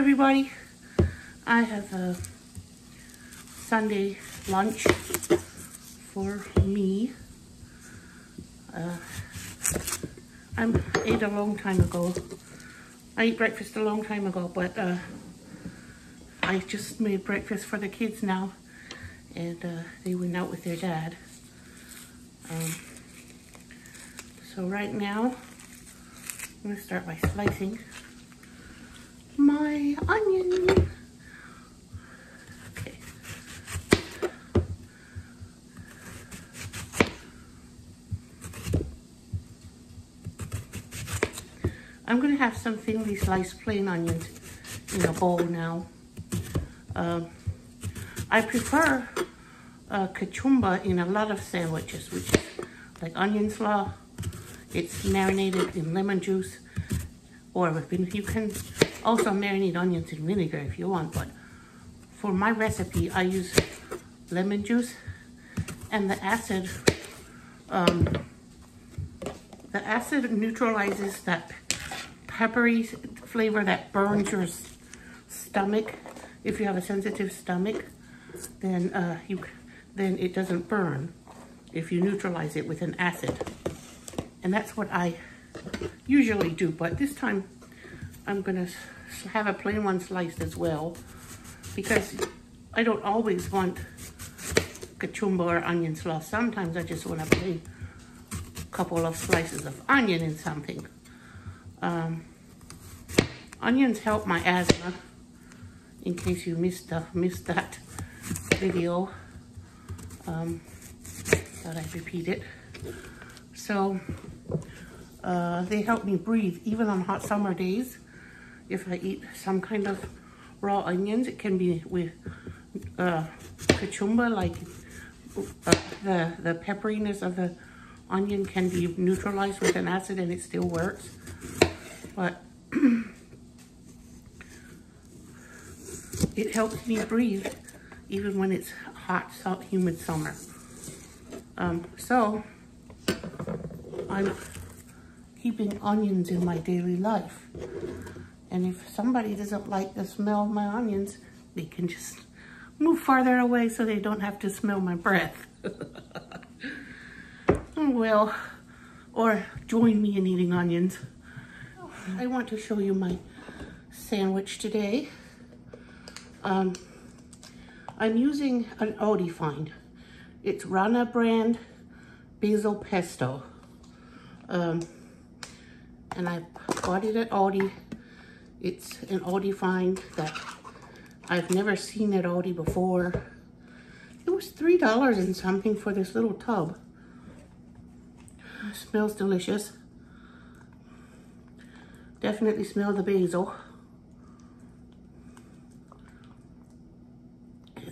everybody. I have a Sunday lunch for me. I ate a long time ago. I ate breakfast a long time ago, but I just made breakfast for the kids now, and they went out with their dad. So right now, I'm gonna start by slicing my onion. Okay. I'm gonna have some thinly sliced plain onions in a bowl now. I prefer kachumba in a lot of sandwiches, which is like onion slaw. It's marinated in lemon juice, or you can also marinate onions in vinegar if you want, but for my recipe, I use lemon juice, and the acid neutralizes that peppery flavor that burns your stomach. If you have a sensitive stomach, then it doesn't burn if you neutralize it with an acid. And that's what I usually do, but this time I'm gonna have a plain one sliced as well, because I don't always want kachumba or onion slaw. Sometimes I just want to put a couple of slices of onion in something. Onions help my asthma, in case you missed that video. Thought I'd repeat it. So they help me breathe even on hot summer days. If I eat some kind of raw onions, it can be with kachumba, like the pepperiness of the onion can be neutralized with an acid and it still works. But it helps me breathe even when it's hot, humid summer. So I'm keeping onions in my daily life. And if somebody doesn't like the smell of my onions, they can just move farther away so they don't have to smell my breath. Well, or join me in eating onions. I want to show you my sandwich today. I'm using an Aldi find. It's Rana brand basil pesto. And I bought it at Aldi. It's an Aldi find that I've never seen at Aldi before. It was $3 and something for this little tub. It smells delicious. Definitely smell the basil.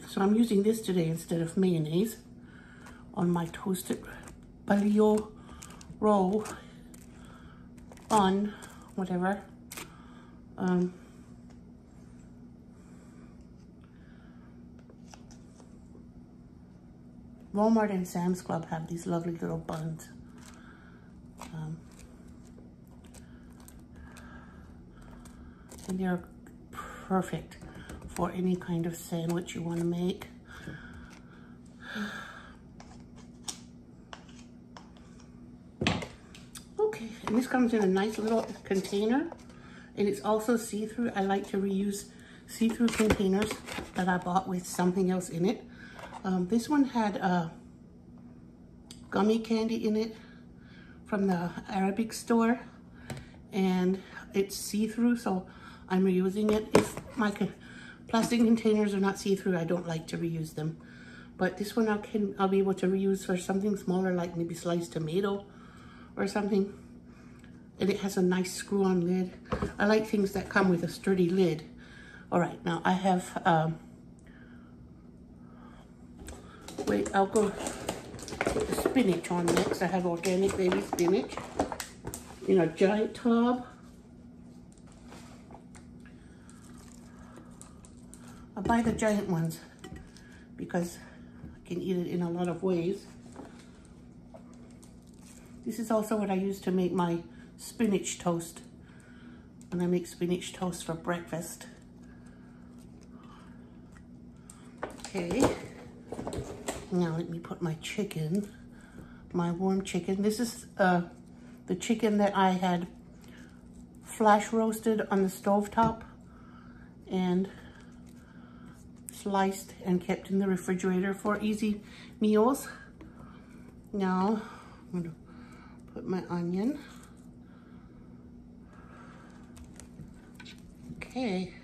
So I'm using this today instead of mayonnaise on my toasted Bolillo roll, bun, whatever. Walmart and Sam's Club have these lovely little buns. And they're perfect for any kind of sandwich you want to make. Okay, and this comes in a nice little container, and it's also see-through. I like to reuse see-through containers that I bought with something else in it. This one had gummy candy in it from the Arabic store, and it's see-through, so I'm reusing it. If my plastic containers are not see-through, I don't like to reuse them. But this one I'll be able to reuse for something smaller, like maybe sliced tomato or something. And it has a nice screw-on lid. I like things that come with a sturdy lid. All right, now I have, wait, I'll go put the spinach on next. I have organic baby spinach in a giant tub. I buy the giant ones because I can eat it in a lot of ways. This is also what I use to make my spinach toast. When I make spinach toast for breakfast. Okay. Now let me put my chicken, my warm chicken. This is the chicken that I had flash roasted on the stovetop and sliced and kept in the refrigerator for easy meals. Now I'm going to put my onion. Okay.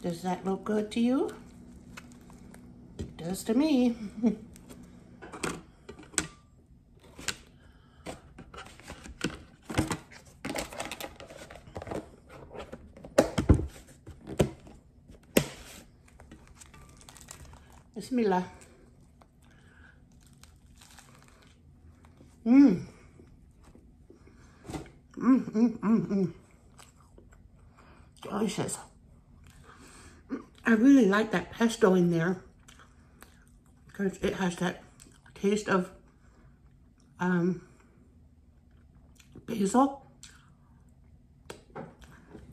Does that look good to you? It does to me. Bismillah. Delicious. I really like that pesto in there because it has that taste of basil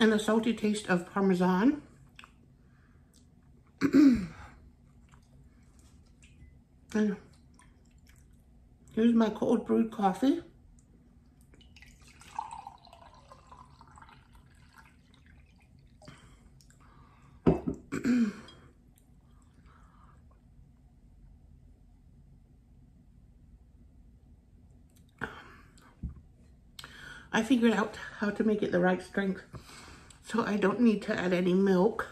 and a salty taste of Parmesan. And here's my cold brewed coffee. I figured out how to make it the right strength, so I don't need to add any milk.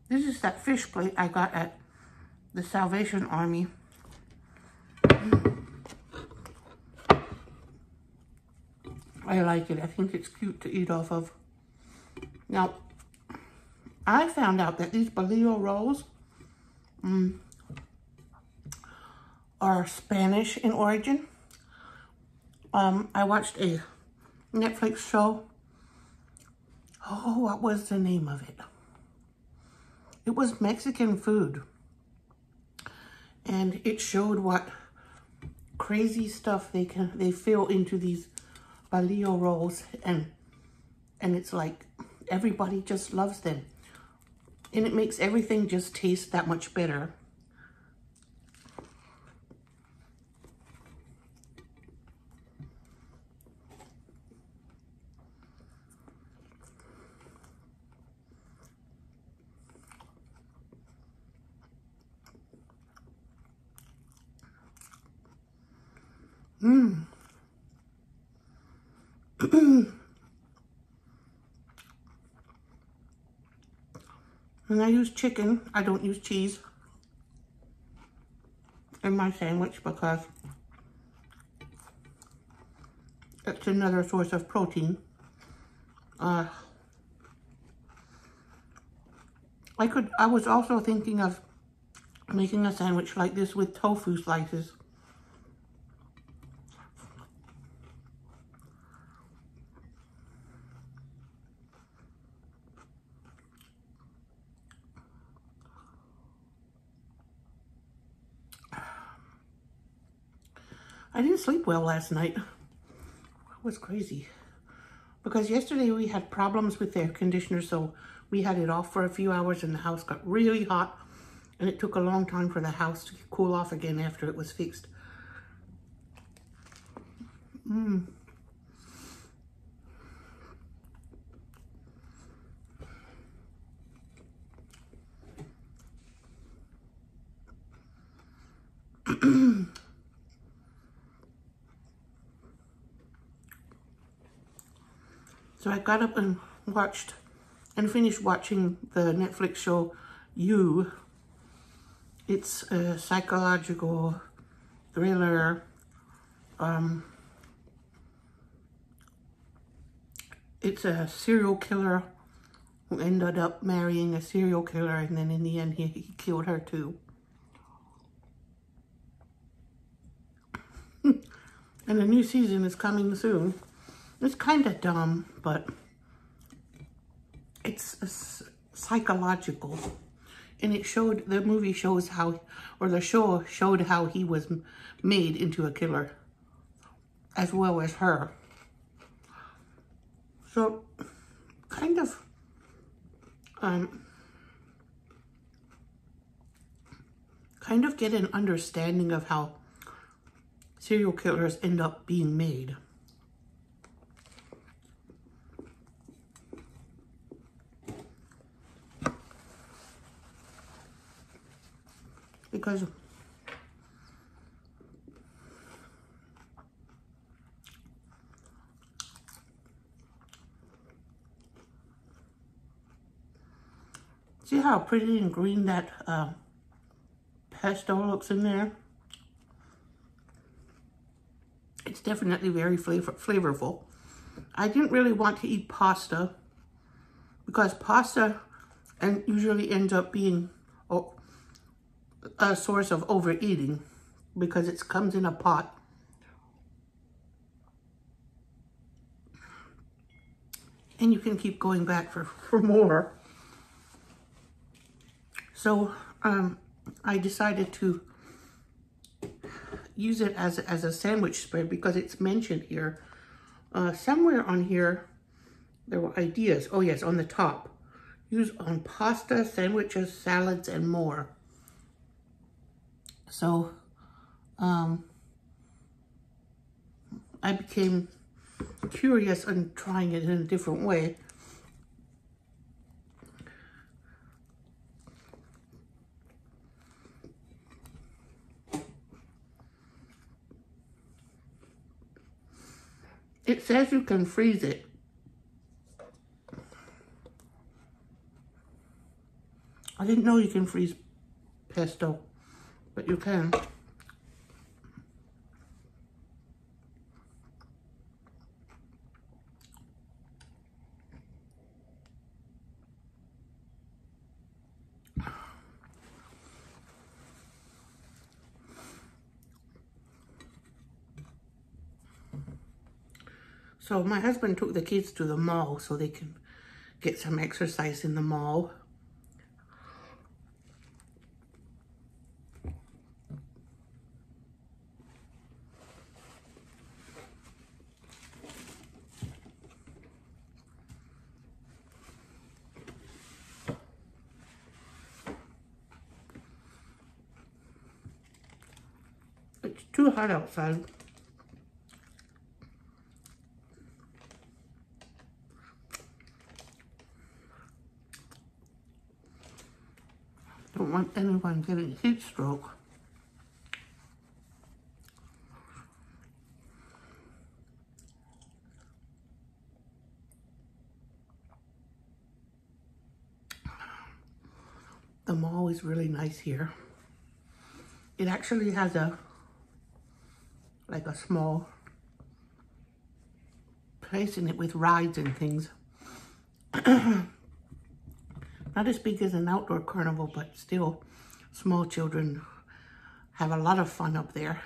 This is that fish plate I got at the Salvation Army. I like it. I think it's cute to eat off of. Now, I found out that these Bolillo rolls are Spanish in origin. I watched a Netflix show. Oh, what was the name of it? It was Mexican food. And it showed what crazy stuff they fill into these Bolillo rolls, and it's like everybody just loves them, and it makes everything just taste that much better. And I use chicken. I don't use cheese in my sandwich because it's another source of protein. I was also thinking of making a sandwich like this with tofu slices. I didn't sleep well last night. It was crazy. Because yesterday we had problems with the air conditioner, so we had it off for a few hours and the house got really hot. And it took a long time for the house to cool off again after it was fixed. So I got up and finished watching the Netflix show You. It's a psychological thriller. It's a serial killer who ended up marrying a serial killer, and then in the end he killed her too. And a new season is coming soon. It's kind of dumb, but it's psychological. And it showed, the movie shows how, or the show showed how he was made into a killer, as well as her. So, kind of get an understanding of how serial killers end up being made. Because see how pretty and green that pesto looks in there? It's definitely very flavorful. I didn't really want to eat pasta because pasta usually ends up being a source of overeating because it comes in a pot. And you can keep going back for more. So I decided to use it as a sandwich spread because it's mentioned here. Somewhere on here, there were ideas. Oh yes, on the top. Use on pasta, sandwiches, salads, and more. So, I became curious on trying it in a different way. It says you can freeze it. I didn't know you can freeze pesto, but you can. So my husband took the kids to the mall so they can get some exercise in the mall. It's too hot outside. Don't want anyone getting heat stroke. The mall is really nice here. It actually has like a small place in it with rides and things. Not as big as an outdoor carnival, but still, small children have a lot of fun up there.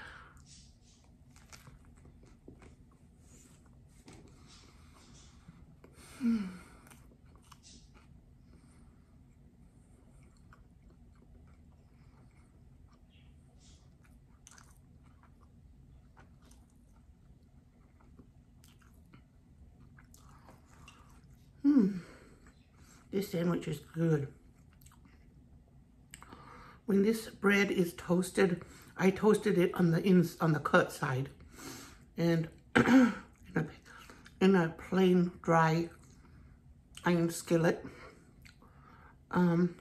This sandwich is good. When this bread is toasted, I toasted it on the cut side, and in a plain dry iron skillet. And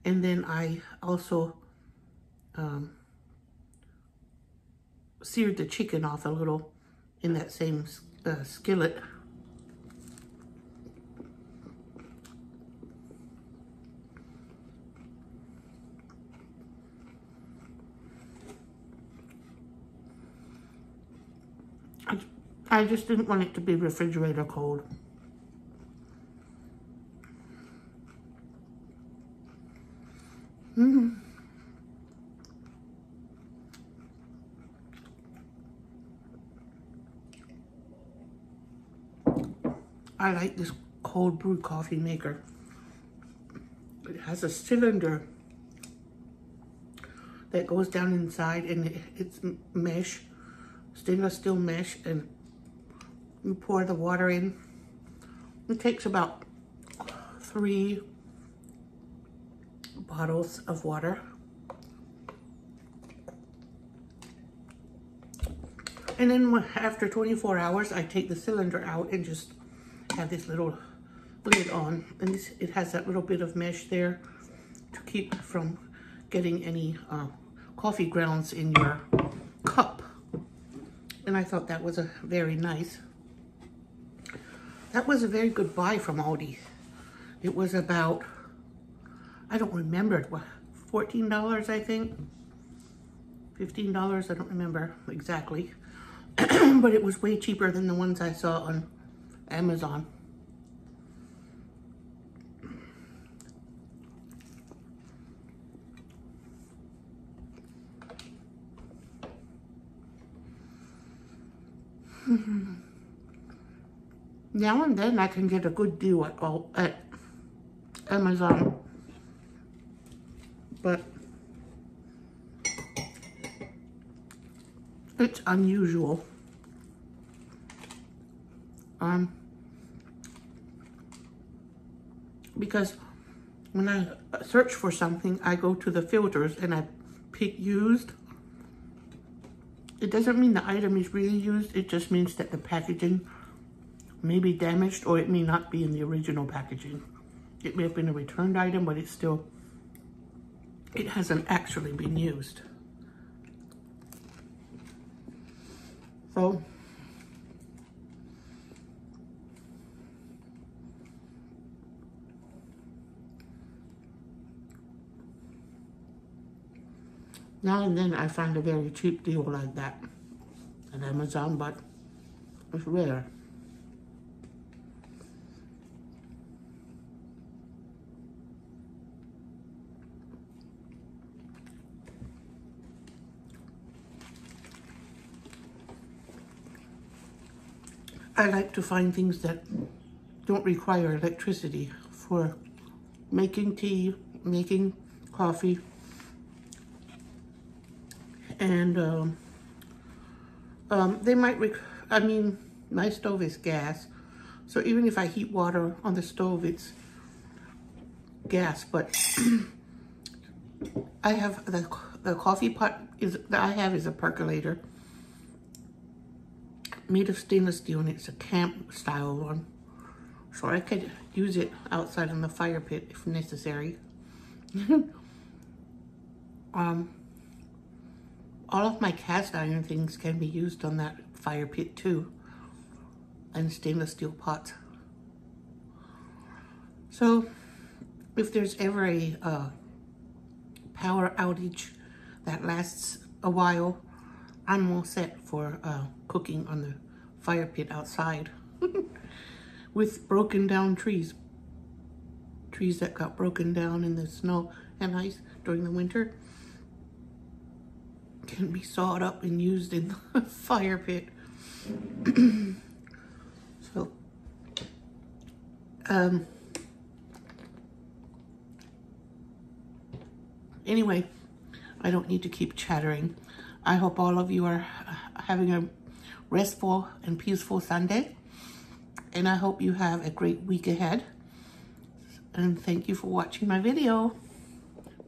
then I also seared the chicken off a little in that same skillet. I just didn't want it to be refrigerator cold. I like this cold brew coffee maker. It has a cylinder that goes down inside, and it's mesh, stainless steel mesh, and you pour the water in. It takes about 3 bottles of water. And then after 24 hours, I take the cylinder out and just have this little lid on. And it has that little bit of mesh there to keep from getting any coffee grounds in your cup. And I thought that was a very nice. That was a very good buy from Aldi. It was about, I don't remember, what, $14 I think? $15, I don't remember exactly. But it was way cheaper than the ones I saw on Amazon. Now and then I can get a good deal at Amazon, but it's unusual. Because when I search for something, I go to the filters and I pick used. It doesn't mean the item is really used. It just means that the packaging may be damaged, or it may not be in the original packaging. It may have been a returned item, but it's still, it hasn't actually been used. So, now and then I find a very cheap deal like that at Amazon, but it's rare. I like to find things that don't require electricity for making tea, making coffee, and they might, I mean, my stove is gas, so even if I heat water on the stove, it's gas, but I have the coffee pot that I have is a percolator made of stainless steel, and it's a camp style one, so I could use it outside in the fire pit if necessary. All of my cast iron things can be used on that fire pit too, and stainless steel pots. So if there's ever a power outage that lasts a while, I'm all set for cooking on the fire pit outside with broken down trees that got broken down in the snow and ice during the winter can be sawed up and used in the fire pit. So anyway, I don't need to keep chattering. I hope all of you are having a restful and peaceful Sunday. And I hope you have a great week ahead. And thank you for watching my video.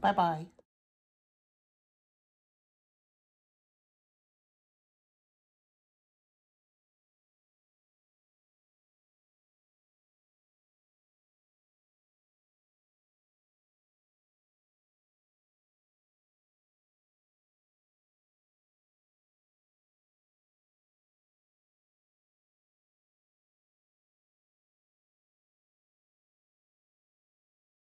Bye-bye.